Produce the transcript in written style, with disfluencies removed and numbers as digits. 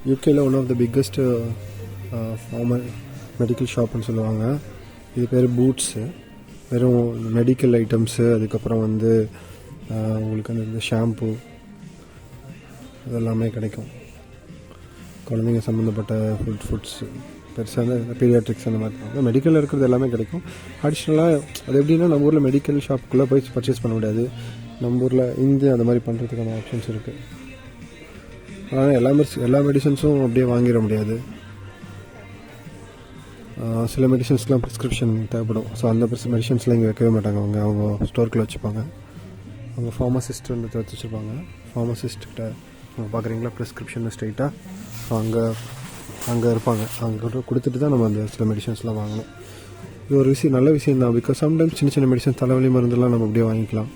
யூகேயில் one of the biggest medical ஷாப்னு சொல்லுவாங்க. இது பேர் பூட்ஸு. வெறும் மெடிக்கல் ஐட்டம்ஸு, அதுக்கப்புறம் வந்து உங்களுக்கு அந்த ஷாம்பு அதெல்லாமே கிடைக்கும். குழந்தைங்க சம்மந்தப்பட்ட ஃபுட்ஸு பெருசாக பீடியாட்ரிக்ஸ் அந்த மாதிரி மெடிக்கலில் இருக்கிறது எல்லாமே கிடைக்கும். அடிஷ்னலாக அது எப்படின்னா, நம்ம ஊரில் மெடிக்கல் ஷாப்புக்குள்ளே போய் பர்ச்சேஸ் பண்ண முடியாது. நம்ம ஊரில் இங்கே அந்த மாதிரி பண்ணுறதுக்கான ஆப்ஷன்ஸ் இருக்குது. ஆனால் எல்லா மெடிசன்ஸும் அப்படியே வாங்கிட முடியாது. சில மெடிசன்ஸ்லாம் ப்ரிஸ்கிரிப்ஷன் தேவைப்படும். ஸோ அந்த மெடிசன்ஸ்லாம் இங்கே வைக்கவே மாட்டாங்க. அவங்க ஸ்டோருக்குள்ளே வச்சுப்பாங்க. அவங்க ஃபார்மசிஸ்ட் வந்து வச்சுருப்பாங்க. ஃபார்மசிஸ்ட்கிட்ட அவங்க பார்க்குறீங்களா ப்ரிஸ்கிரிப்ஷன் ஸ்ட்ரெயிட்டாக அங்கே இருப்பாங்க. அங்கே கொடுத்துட்டு தான் நம்ம அந்த சில மெடிசன்ஸ்லாம் வாங்கணும். இது ஒரு நல்ல விஷயம் தான். பிகாஸ் சம்டைம்ஸ் சின்ன மெடிசன் தலைவலி மருந்துலாம் நம்ம அப்படியே வாங்கிக்கலாம்.